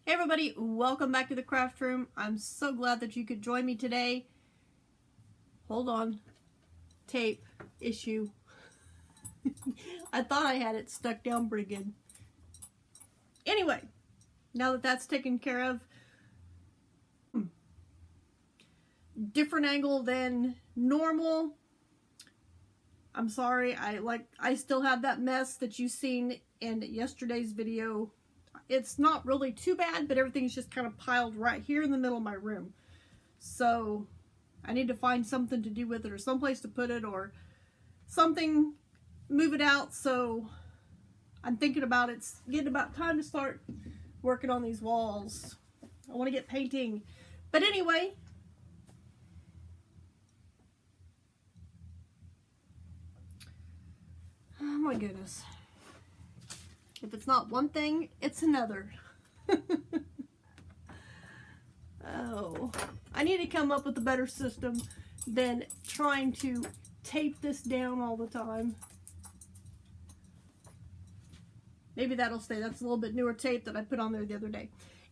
Hey everybody, welcome back to the craft room. I'm so glad that you could join me today. Hold on. Tape issue. I thought I had it stuck down pretty good. Anyway, now that that's taken care of, different angle than normal. I'm sorry, I still have that mess that you seen in yesterday's video. It's not really too bad, but everything's just kind of piled right here in the middle of my room. So I need to find something to do with it, or someplace to put it, or something, move it out. So I'm thinking about it's getting about time to start working on these walls. I want to get painting. But anyway, oh my goodness. If it's not one thing, it's another. Oh, I need to come up with a better system than trying to tape this down all the time. Maybe that'll stay. That's a little bit newer tape that I put on there the other day.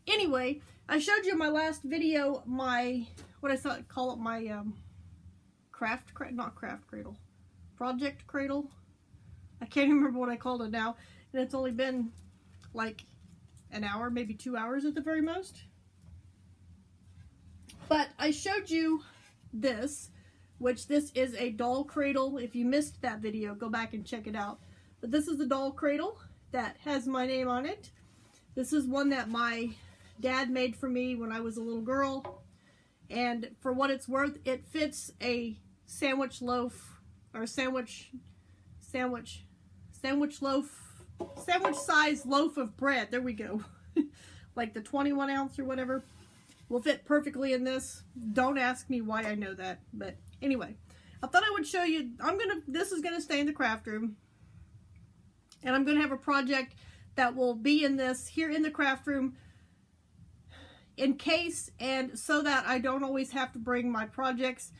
Anyway, I showed you in my last video my, what I thought call it, my project cradle. I can't even remember what I called it now. And it's only been like an hour, maybe 2 hours at the very most. But I showed you this, which this is a doll cradle. If you missed that video, go back and check it out. But this is the doll cradle that has my name on it. This is one that my dad made for me when I was a little girl. And for what it's worth, it fits a sandwich loaf, or sandwich size loaf of bread. There we go. Like the 21 ounce or whatever will fit perfectly in this. Don't ask me why I know that, but anyway, I thought I would show you. This is gonna stay in the craft room, and I'm gonna have a project that will be in this here in the craft room in case, and so that I don't always have to bring my projects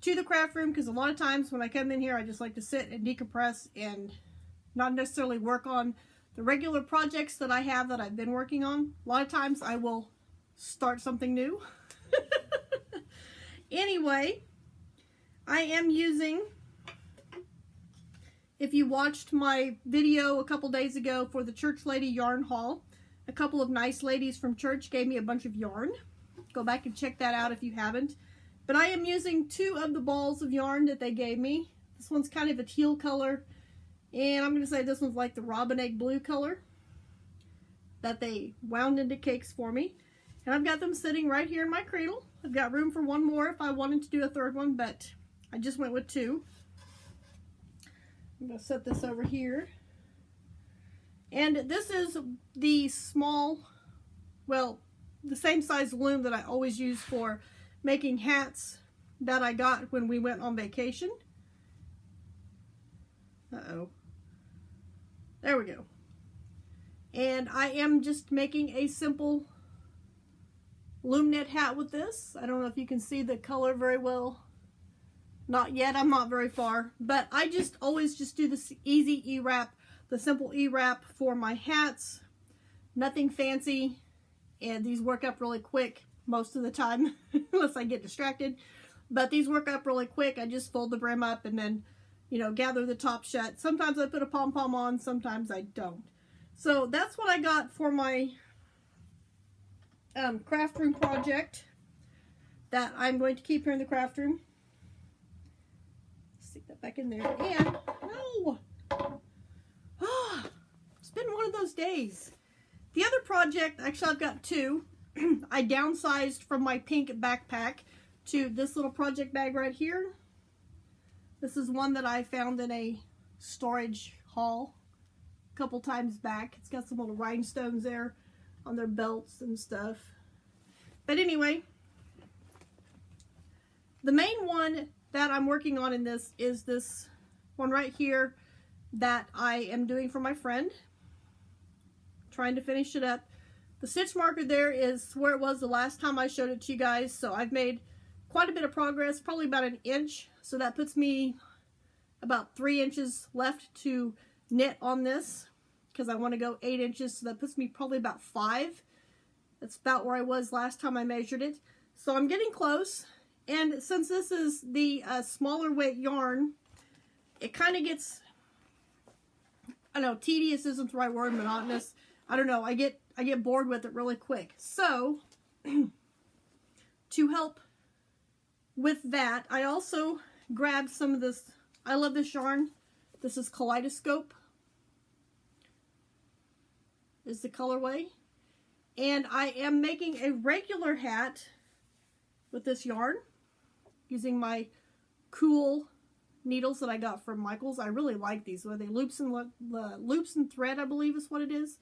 to the craft room, because a lot of times when I come in here, I just like to sit and decompress and not necessarily work on the regular projects that I have that I've been working on. A lot of times I will start something new. Anyway, I am using, if you watched my video a couple days ago for the Church Lady Yarn Haul, a couple of nice ladies from church gave me a bunch of yarn. Go back and check that out if you haven't. But I am using 2 of the balls of yarn that they gave me. This one's kind of a teal color, and I'm going to say this one's like the robin egg blue color that they wound into cakes for me. And I've got them sitting right here in my cradle. I've got room for one more if I wanted to do a third one, but I just went with 2. I'm going to set this over here. And this is the small, well, the same size loom that I always use for making hats that I got when we went on vacation. Uh-oh. There we go. And I am just making a simple loom knit hat with this. I don't know if you can see the color very well. Not yet, I'm not very far. But I just always just do this easy E-wrap, the simple E-wrap for my hats. Nothing fancy. And these work up really quick most of the time, unless I get distracted. But these work up really quick. I just fold the brim up and then, you know, gather the top shut. Sometimes I put a pom-pom on, sometimes I don't. So that's what I got for my craft room project that I'm going to keep here in the craft room. Stick that back in there. And, no! Ah, it's been one of those days. The other project, actually I've got 2. I downsized from my pink backpack to this little project bag right here. This is one that I found in a storage haul a couple times back. It's got some little rhinestones there on their belts and stuff. But anyway, the main one that I'm working on in this is this one right here that I am doing for my friend. Trying to finish it up. The stitch marker there is where it was the last time I showed it to you guys, so I've made quite a bit of progress, probably about an inch, so that puts me about 3 inches left to knit on this, because I want to go 8 inches, so that puts me probably about 5 That's about where I was last time I measured it. So I'm getting close. And since this is the smaller weight yarn, it kind of gets, I don't know, tedious isn't the right word, monotonous. I don't know, I get bored with it really quick. So, to help with that, I also grabbed some of this, I love this yarn. This is Kaleidoscope, is the colorway. And I am making a regular hat with this yarn using my cool needles that I got from Michaels. I really like these. They loops and thread, I believe is what it is.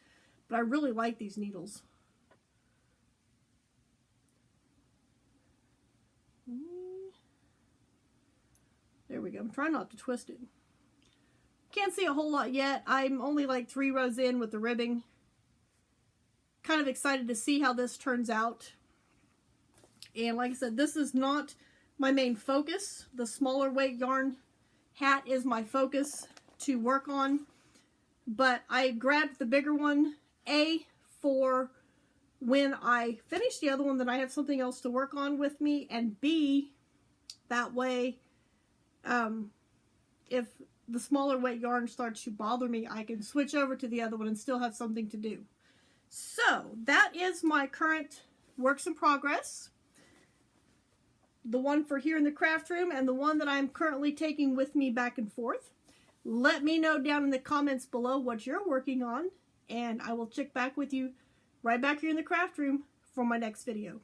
But I really like these needles. There we go. I'm trying not to twist it. Can't see a whole lot yet. I'm only like 3 rows in with the ribbing. Kind of excited to see how this turns out. And like I said, this is not my main focus. The smaller weight yarn hat is my focus to work on. But I grabbed the bigger one, A, for when I finish the other one, then I have something else to work on with me, and B, that way, if the smaller weight yarn starts to bother me, I can switch over to the other one and still have something to do. So, that is my current works in progress. The one for here in the craft room and the one that I'm currently taking with me back and forth. Let me know down in the comments below what you're working on, and I will check back with you right back here in the craft room for my next video.